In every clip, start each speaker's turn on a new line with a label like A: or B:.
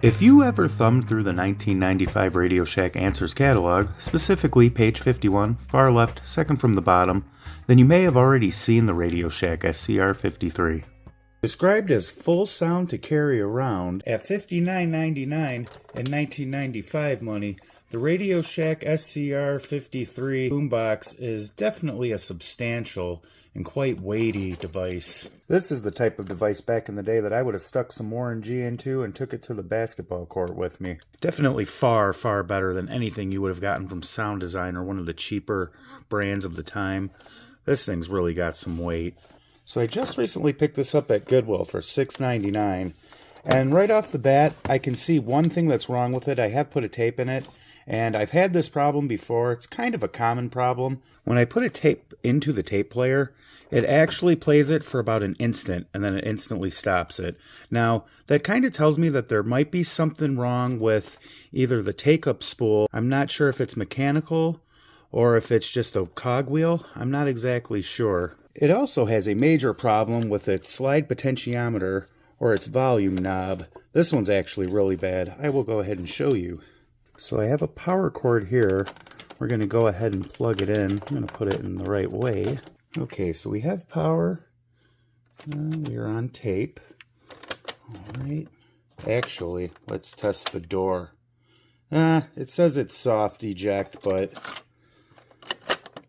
A: If you ever thumbed through the 1995 RadioShack Answers catalog, specifically page 51, far left, second from the bottom, then you may have already seen the RadioShack SCR-53. Described as full sound to carry around, at $59.99 in 1995 money, the RadioShack SCR-53 Boombox is definitely a substantial and quite weighty device. This is the type of device back in the day that I would have stuck some Warren G into and took it to the basketball court with me. Definitely far, far better than anything you would have gotten from Sound Design or one of the cheaper brands of the time. This thing's really got some weight. So I just recently picked this up at Goodwill for $6.99, and right off the bat I can see one thing that's wrong with it. I have put a tape in it, and I've had this problem before. It's kind of a common problem. When I put a tape into the tape player, it actually plays it for about an instant, and then it instantly stops it. Now, that kind of tells me that there might be something wrong with either the take-up spool. I'm not sure if it's mechanical or if it's just a cogwheel. I'm not exactly sure. It also has a major problem with its slide potentiometer, or its volume knob. This one's actually really bad. I will go ahead and show you. So I have a power cord here. We're going to go ahead and plug it in. I'm going to put it in the right way. Okay, so we have power. We are on tape. Alright. Actually, let's test the door. It says it's soft eject, but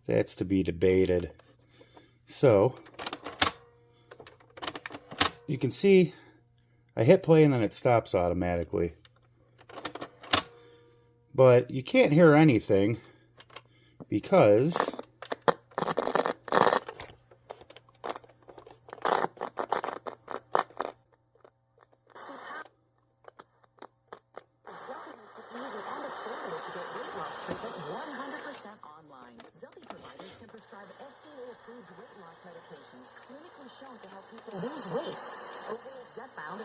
A: that's to be debated. So, you can see I hit play and then it stops automatically. But you can't hear anything because
B: FDA-approved weight loss medications clinically shown to help people lose weight. Okay, is that bound?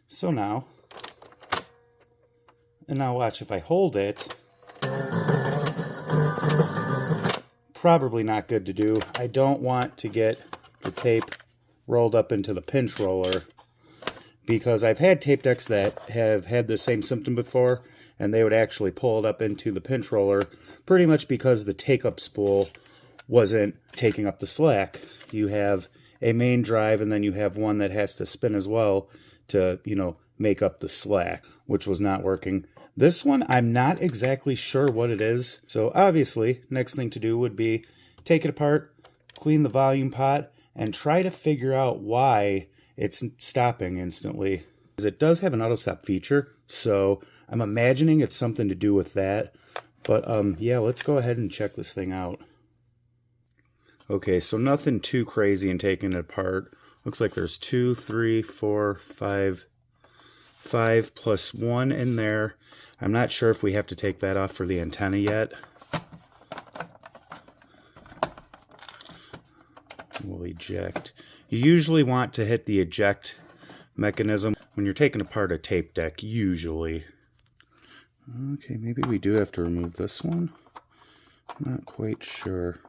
A: So now, and now watch, if I hold it, probably not good to do. I don't want to get the tape rolled up into the pinch roller, because I've had tape decks that have had the same symptom before, and they would actually pull it up into the pinch roller, pretty much because the take-up spool wasn't taking up the slack. You have a main drive, and then you have one that has to spin as well to, make up the slack, which was not working. This one, I'm not exactly sure what it is. So obviously, next thing to do would be take it apart, clean the volume pot, and try to figure out why it's stopping instantly. It does have an auto stop feature, so I'm imagining it's something to do with that. But yeah, let's go ahead and check this thing out. Okay, so nothing too crazy in taking it apart. Looks like there's 2, 3, 4, 5 plus 1 in there. I'm not sure if we have to take that off for the antenna yet. We'll eject. You usually want to hit the eject mechanism when you're taking apart a tape deck, usually. Okay, maybe we do have to remove this one. I'm not quite sure.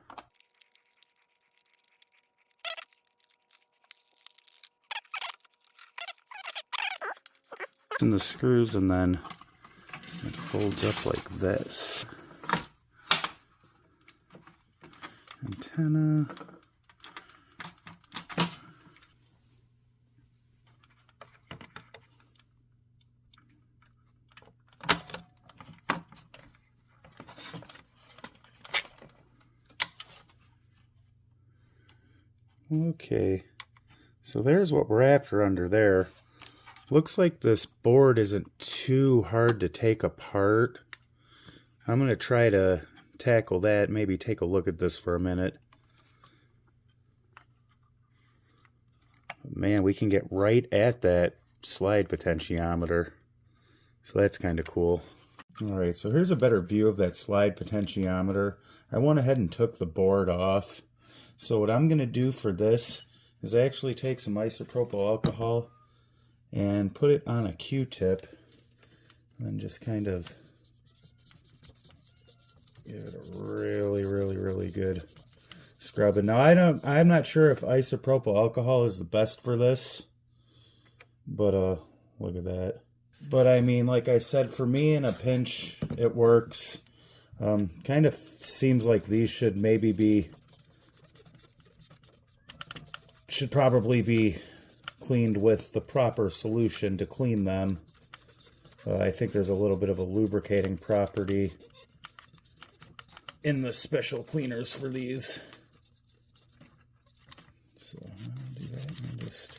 A: In the screws, and then it folds up like this. Antenna. Okay, so there's what we're after under there. Looks like this board isn't too hard to take apart. I'm going to try to tackle that, maybe take a look at this for a minute. Man, we can get right at that slide potentiometer. So that's kind of cool. Alright, so here's a better view of that slide potentiometer. I went ahead and took the board off. So what I'm going to do for this is actually take some isopropyl alcohol and put it on a Q-tip And then just kind of give it a really good scrubbing. Now I'm not sure if isopropyl alcohol is the best for this, but look at that. But I mean, like I said, for me in a pinch, it works. Kind of seems like these should probably be cleaned with the proper solution to clean them. I think there's a little bit of a lubricating property in the special cleaners for these. So I'll do that and just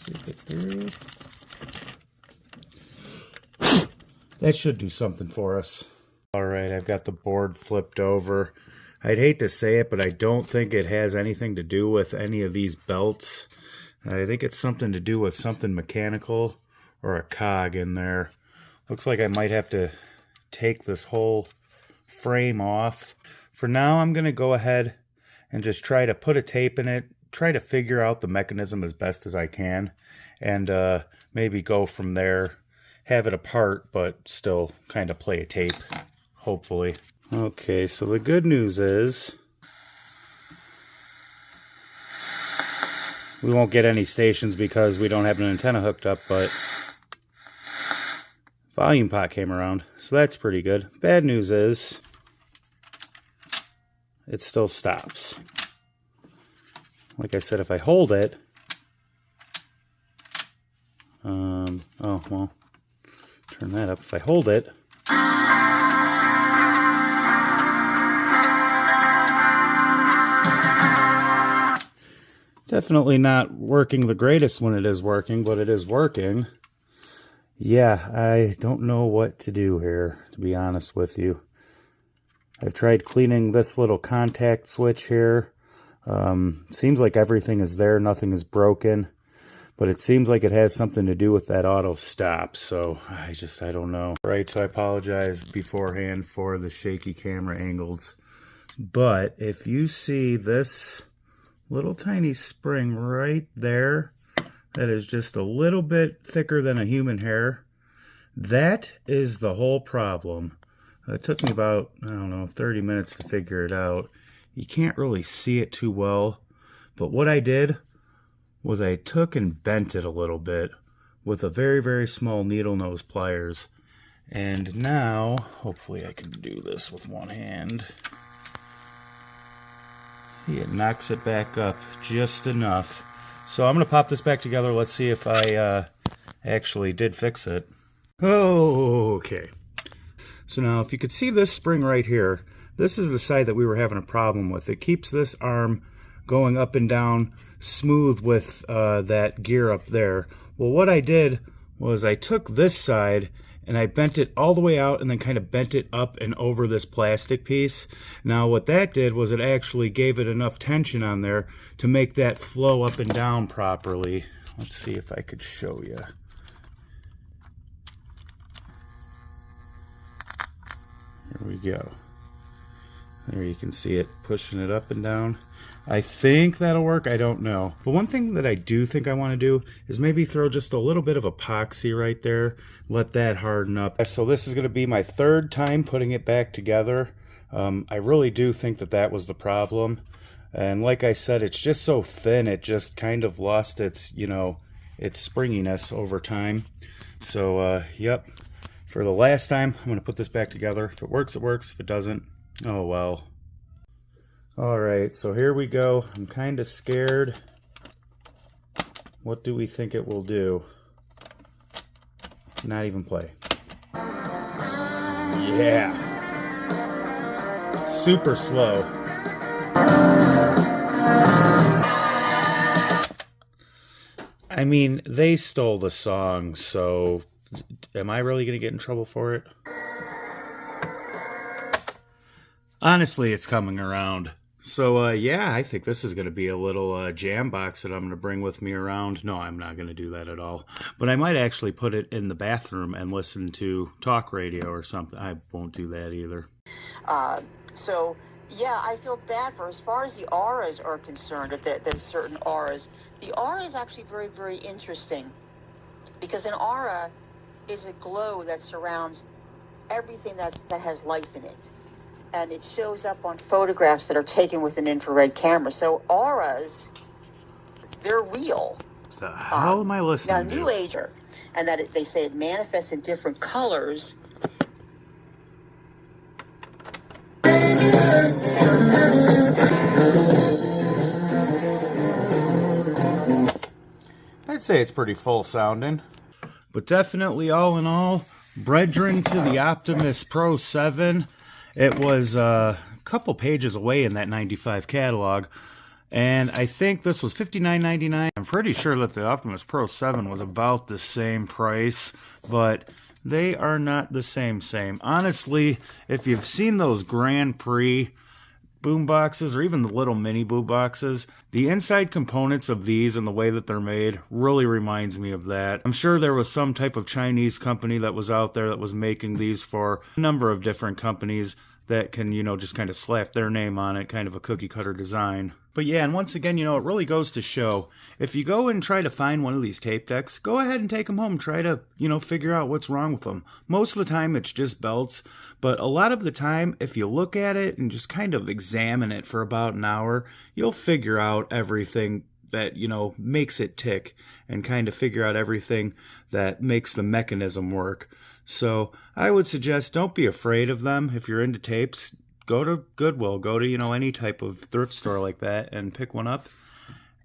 A: sweep it through. That should do something for us. Alright, I've got the board flipped over. I'd hate to say it, but I don't think it has anything to do with any of these belts. I think it's something to do with something mechanical or a cog in there. Looks like I might have to take this whole frame off. For now, I'm going to go ahead and just try to put a tape in it, try to figure out the mechanism as best as I can, and maybe go from there. Have it apart, but still kind of play a tape, hopefully. Okay, so the good news is we won't get any stations because we don't have an antenna hooked up, but volume pot came around, so that's pretty good. Bad news is it still stops. Like I said, if I hold it, oh, well, turn that up. If I hold it, definitely not working the greatest when it is working, but it is working. Yeah, I don't know what to do here, to be honest with you. I've tried cleaning this little contact switch here. Seems like everything is there, nothing is broken. But it seems like it has something to do with that auto stop, so I don't know. Right, so I apologize beforehand for the shaky camera angles. But if you see this little tiny spring right there, that is just a little bit thicker than a human hair, that is the whole problem. It took me about, I don't know, 30 minutes to figure it out. You can't really see it too well, but what I did was I took and bent it a little bit with a very small needle nose pliers. And now, hopefully I can do this with one hand. It knocks it back up just enough. So I'm going to pop this back together. Let's see if I actually did fix it. Oh, okay. So now if you could see this spring right here, this is the side that we were having a problem with. It keeps this arm going up and down smooth with that gear up there. Well, what I did was I took this side and I bent it all the way out and then kind of bent it up and over this plastic piece. Now what that did was it actually gave it enough tension on there to make that flow up and down properly. Let's see if I could show you. Here we go. There you can see it pushing it up and down. I think that'll work, I don't know. But one thing that I do think I want to do is maybe throw just a little bit of epoxy right there, let that harden up. So this is going to be my third time putting it back together. I really do think that that was the problem. And like I said, it's just so thin, it just kind of lost its, its springiness over time. So, yep, for the last time, I'm going to put this back together. If it works, it works. If it doesn't, oh well. Alright, so here we go. I'm kind of scared. What do we think it will do? Not even play. Yeah. Super slow. I mean, they stole the song, so am I really going to get in trouble for it? Honestly, it's coming around. So, yeah, I think this is going to be a little jam box that I'm going to bring with me around. No, I'm not going to do that at all. But I might actually put it in the bathroom and listen to talk radio or something. I won't do that either.
C: So, yeah, I feel bad for, as far as the auras are concerned, that there's certain auras. The aura is actually very, very interesting. Because an aura is a glow that surrounds everything that has life in it. And it shows up on photographs that are taken with an infrared camera. So auras, they're real.
A: The hell am I listening
C: to? Now, New Ager, and that they say it manifests in different colors.
A: I'd say it's pretty full sounding. But definitely, all in all, brethren to the Optimus Pro 7, it was a couple pages away in that 95 catalog. And I think this was $59.99. I'm pretty sure that the Optimus Pro 7 was about the same price, but they are not the same. Honestly, if you've seen those Grand Prix boomboxes or even the little mini boomboxes, the inside components of these and the way that they're made really reminds me of that. I'm sure there was some type of Chinese company that was out there that was making these for a number of different companies that can, just kind of slap their name on it, kind of a cookie cutter design. But yeah, and once again, it really goes to show, if you go and try to find one of these tape decks, go ahead and take them home. Try to, figure out what's wrong with them. Most of the time, it's just belts. But a lot of the time, if you look at it and just kind of examine it for about an hour, you'll figure out everything that, makes it tick, and kind of figure out everything that makes the mechanism work. So I would suggest don't be afraid of them. If you're into tapes, go to Goodwill, go to, any type of thrift store like that and pick one up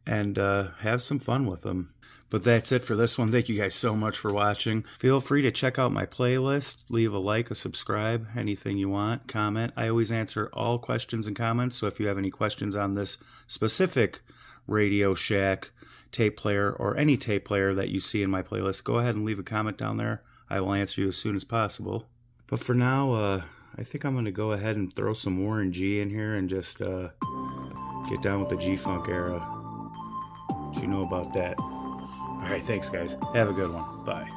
A: and have some fun with them. But that's it for this one. Thank you guys so much for watching. Feel free to check out my playlist. Leave a like, a subscribe, anything you want, comment. I always answer all questions and comments, so if you have any questions on this specific RadioShack tape player or any tape player that you see in my playlist, go ahead and leave a comment down there. I will answer you as soon as possible. But for now, I think I'm going to go ahead and throw some Warren G in here and just get down with the G-Funk era. What you know about that? Alright, thanks guys. Have a good one. Bye.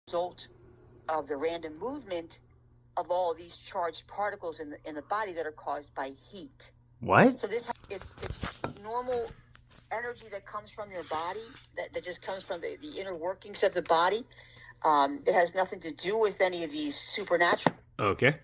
C: Result of the random movement of all these charged particles in the body that are caused by heat.
A: What?
C: So it's normal energy that comes from your body, that just comes from the inner workings of the body. It has nothing to do with any of these supernatural.
A: Okay.